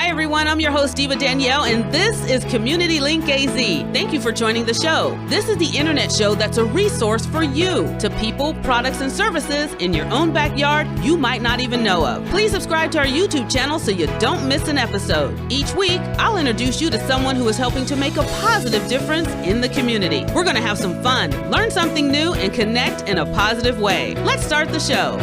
Hi everyone, I'm your host Diva Danielle, and this is Community Link AZ. Thank you for joining the show. This is the internet show that's a resource for you to people, products, and services in your own backyard you might not even know of. Please subscribe to our YouTube channel so you don't miss an episode. Each week, I'll introduce you to someone who is helping to make a positive difference in the community. We're going to have some fun, learn something new, and connect in a positive way. Let's start the show.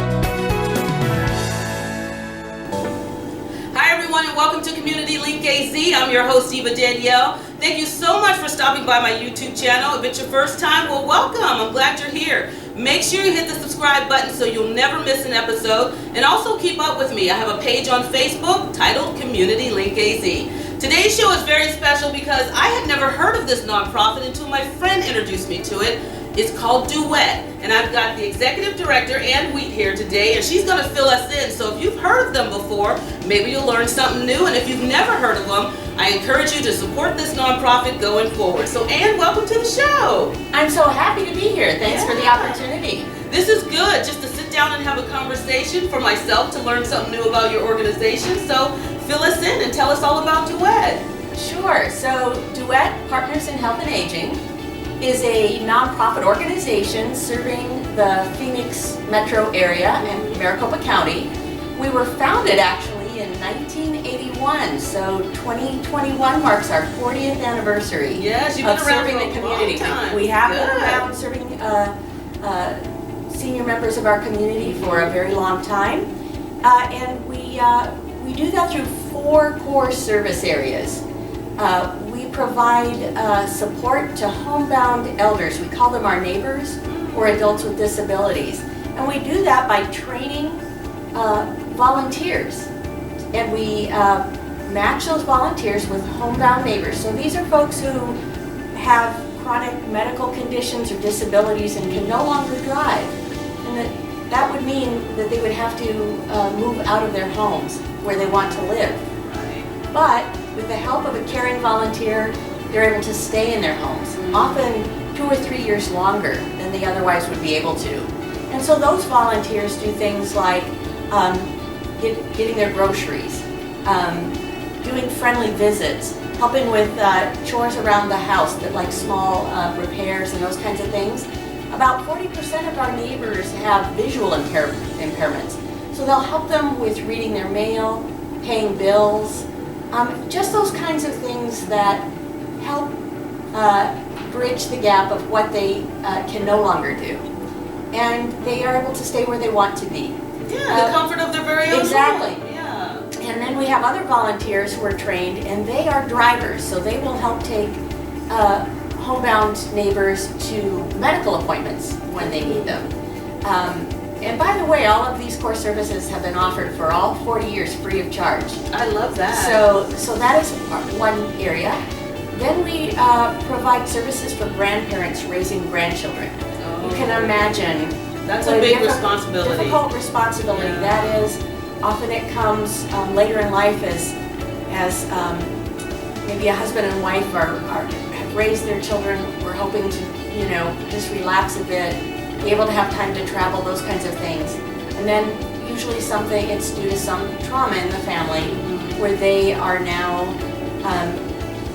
Hi everyone, and welcome to Community Link AZ. I'm your host Diva Danielle. Thank you so much for stopping by my YouTube channel. If it's your first time, well, welcome. I'm glad you're here. Make sure you hit the subscribe button so you'll never miss an episode, and also keep up with me. I have a page on Facebook titled Community Link AZ. Today's show is very special because I had never heard of this nonprofit until my friend introduced me to it. It's called Duet, and I've got the executive director, Ann Wheat, here today, and she's going to fill us in. So if you've heard of them before, maybe you'll learn something new, and if you've never heard of them, I encourage you to support this nonprofit going forward. So Ann, welcome to the show. I'm so happy to be here. Thanks for the opportunity. This is good, just to sit down and have a conversation for myself to learn something new about your organization. So fill us in and tell us all about Duet. Sure. So Duet Partners in Health and Aging is a nonprofit organization serving the Phoenix metro area and Maricopa County. We were founded actually in 1981, so 2021 marks our 40th anniversary. Yes, you've been of around serving for the a community. long time. We have been Good. around serving senior members of our community for a very long time, and we do that through 4 core service areas. We provide support to homebound elders. We call them our neighbors or adults with disabilities. And we do that by training volunteers. And we match those volunteers with homebound neighbors. So these are folks who have chronic medical conditions or disabilities and can no longer drive. And that would mean that they would have to move out of their homes where they want to live. But with the help of a caring volunteer, they're able to stay in their homes, often 2 or 3 years longer than they otherwise would be able to. And so those volunteers do things like getting their groceries, doing friendly visits, helping with chores around the house, that like small repairs and those kinds of things. About 40% of our neighbors have visual impairments. So they'll help them with reading their mail, paying bills, just those kinds of things that help bridge the gap of what they can no longer do. And they are able to stay where they want to be. Yeah, the comfort of their very own Exactly. home. Yeah. And then we have other volunteers who are trained, and they are drivers, so they will help take homebound neighbors to medical appointments when they need them. And by the way, all of these core services have been offered for all 40 years free of charge. I love that. So that is one area. Then we provide services for grandparents raising grandchildren. Oh. You can imagine That's what a big responsibility. difficult responsibility Yeah. that is. Often it comes later in life as maybe a husband and wife have raised their children. We're hoping to just relax a bit, be able to have time to travel, those kinds of things. And then usually it's due to some trauma in the family where they are now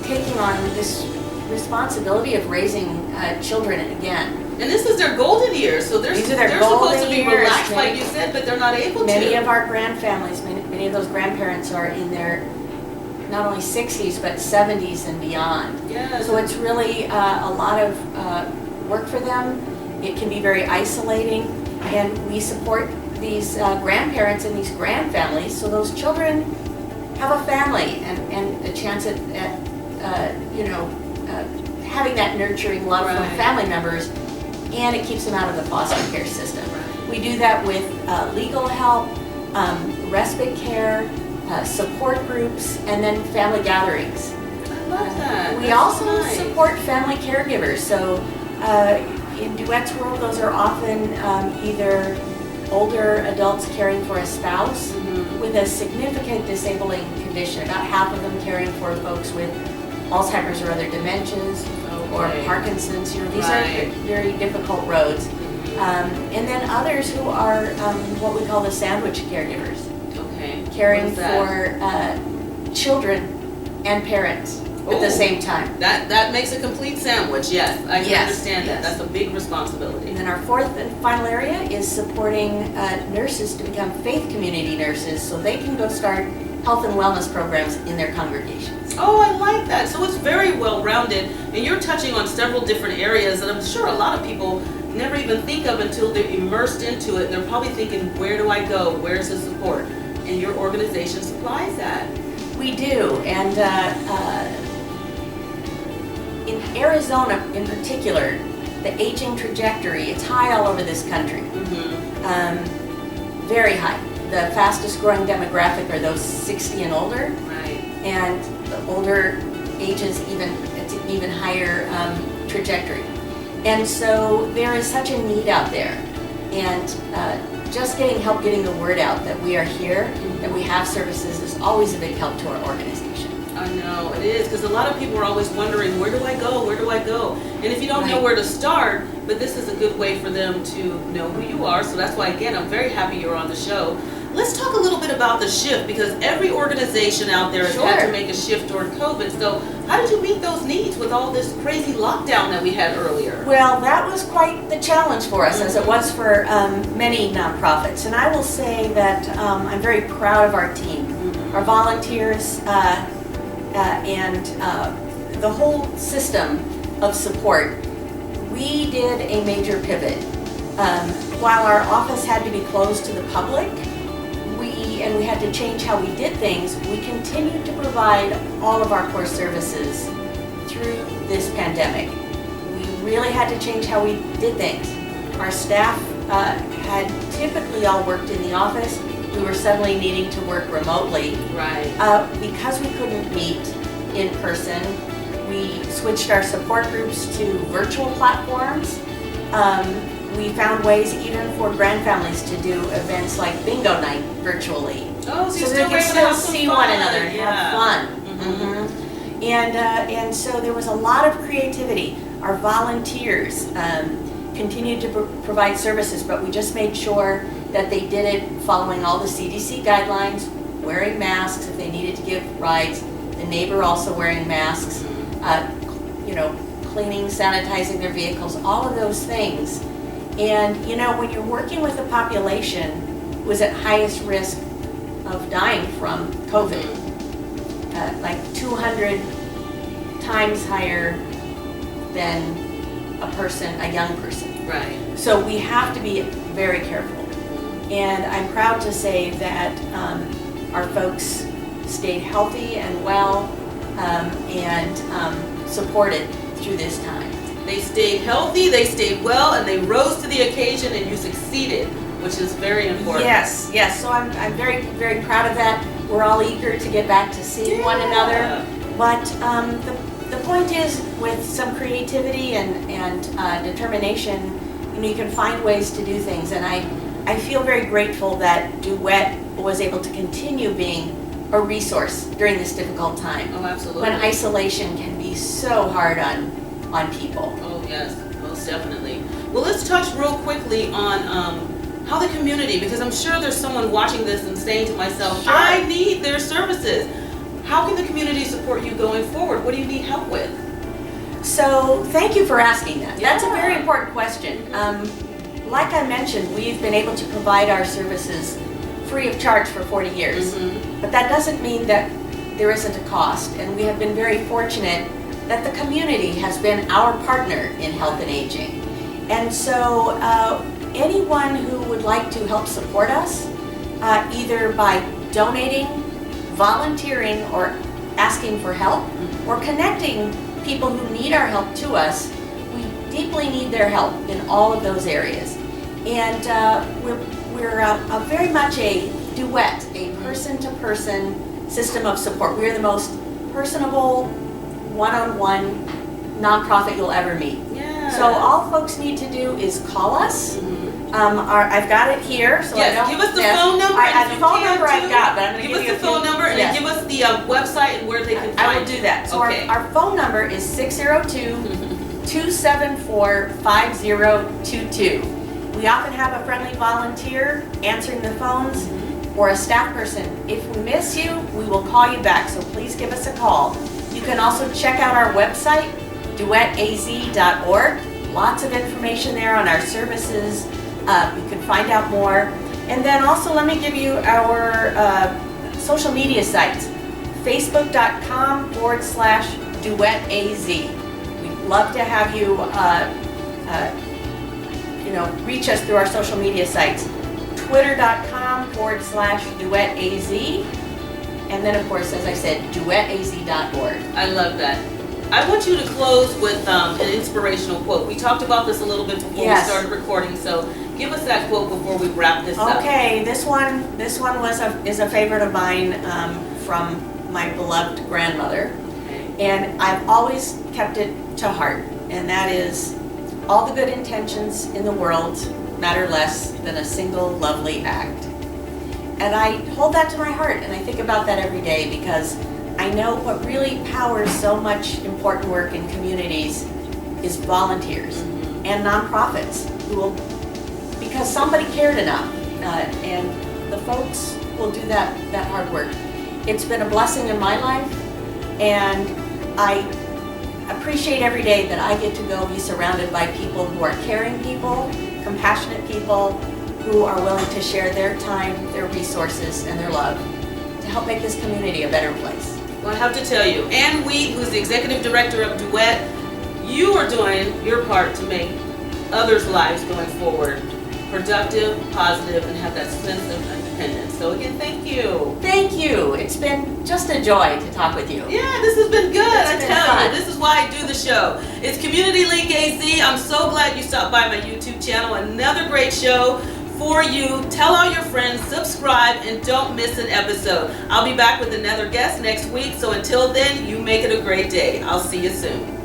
taking on this responsibility of raising children again. And this is their golden years, so they're supposed to be relaxed, like you said, but they're not able to. Many of our grandfamilies, many of those grandparents are in their not only 60s but 70s and beyond. Yes. So it's really a lot of work for them. It can be very isolating, and we support these grandparents and these grandfamilies so those children have a family and a chance at having that nurturing love from family members, and it keeps them out of the foster care system. We do that with legal help, respite care, support groups, and then family gatherings. I love that. We That's also nice. support family caregivers. So in Duet's world, those are often either older adults caring for a spouse with a significant disabling condition, about half of them caring for folks with Alzheimer's or other dementias or Parkinson's. These are very difficult roads. And then others who are what we call the sandwich caregivers. Okay. Caring for children and parents at the same time. That makes a complete sandwich, yes. I can understand that. Yes. That's a big responsibility. And then our fourth and final area is supporting nurses to become faith community nurses so they can go start health and wellness programs in their congregations. Oh, I like that. So it's very well-rounded, and you're touching on several different areas that I'm sure a lot of people never even think of until they're immersed into it. They're probably thinking, where do I go? Where's the support? And your organization supplies that. We do, and in Arizona in particular, the aging trajectory, it's high all over this country. Very high. The fastest growing demographic are those 60 and older. Right. And the older ages, it's an even higher trajectory. And so there is such a need out there. And just help getting the word out that we are here, that we have services is always a big help to our organization. I know, it is, because a lot of people are always wondering, where do I go, where do I go? And if you don't know where to start, but this is a good way for them to know who you are, so that's why, again, I'm very happy you're on the show. Let's talk a little bit about the shift, because every organization out there has had to make a shift during COVID. So how did you meet those needs with all this crazy lockdown that we had earlier? Well, that was quite the challenge for us, as it was for many nonprofits. And I will say that I'm very proud of our team, our volunteers, and the whole system of support. We did a major pivot. While our office had to be closed to the public, we had to change how we did things, we continued to provide all of our core services through this pandemic. We really had to change how we did things. Our staff had typically all worked in the office. We were suddenly needing to work remotely. Right. Because we couldn't meet in person, we switched our support groups to virtual platforms. We found ways even for grandfamilies to do events like bingo night virtually. Oh, so they can still see one another and have fun. And so there was a lot of creativity. Our volunteers continued to provide services, but we just made sure that they did it following all the CDC guidelines, wearing masks if they needed to give rides, the neighbor also wearing masks, cleaning, sanitizing their vehicles, all of those things. And when you're working with a population who is at highest risk of dying from COVID, like 200 times higher than a young person. Right. So we have to be very careful. And I'm proud to say that our folks stayed healthy and well and supported through this time. They stayed healthy, they stayed well, and they rose to the occasion, and you succeeded, which is very important. Yes. So I'm very, very proud of that. We're all eager to get back to seeing one another. But the point is, with some creativity and determination, you can find ways to do things. And I feel very grateful that Duet was able to continue being a resource during this difficult time. Oh, absolutely. When isolation can be so hard on people. Oh, yes, most definitely. Well, let's touch real quickly on how the community, because I'm sure there's someone watching this and saying to myself, I need their services. How can the community support you going forward? What do you need help with? So, thank you for asking that. That's a very important question. Like I mentioned, we've been able to provide our services free of charge for 40 years. But that doesn't mean that there isn't a cost. And we have been very fortunate that the community has been our partner in health and aging. And so anyone who would like to help support us, either by donating, volunteering, or asking for help, or connecting people who need our help to us, we deeply need their help in all of those areas. And we're very much a duet, a person-to-person system of support. We're the most personable, one-on-one nonprofit you'll ever meet. So all folks need to do is call us. I've got it here. So yes, give us the phone number. The phone number I've got, but I'm going to give us the phone number and then give us the website and where they can find I will do that. So our phone number is 602-274-5022. We often have a friendly volunteer answering the phones. or a staff person. If we miss you, we will call you back, so please give us a call. You can also check out our website, duetaz.org. Lots of information there on our services. You can find out more. And then also let me give you our social media sites. Facebook.com/duetaz. We'd love to have you, reach us through our social media sites. Twitter.com/duetaz. And then, of course, as I said, duetaz.org. I love that. I want you to close with an inspirational quote. We talked about this a little bit before we started recording, so give us that quote before we wrap this up. Okay, this one is a favorite of mine from my beloved grandmother, and I've always kept it to heart, and that is, all the good intentions in the world matter less than a single lovely act. And I hold that to my heart, and I think about that every day, because I know what really powers so much important work in communities is volunteers and nonprofits who will, because somebody cared enough, and the folks will do that hard work. It's been a blessing in my life, and I appreciate every day that I get to go be surrounded by people who are caring people, compassionate people, who are willing to share their time, their resources, and their love to help make this community a better place. Well, I have to tell you, Ann Wheat, who's the executive director of Duet, you are doing your part to make others' lives going forward productive, positive, and have that sense of independence. So again, thank you. Thank you. It's been just a joy to talk with you. Yeah, this has been good. I tell fun. you, this is why I do the show. It's Community Link AZ. I'm so glad you stopped by my YouTube channel. Another great show for you. Tell all your friends, subscribe, and don't miss an episode. I'll be back with another guest next week. So until then, you make it a great day. I'll see you soon.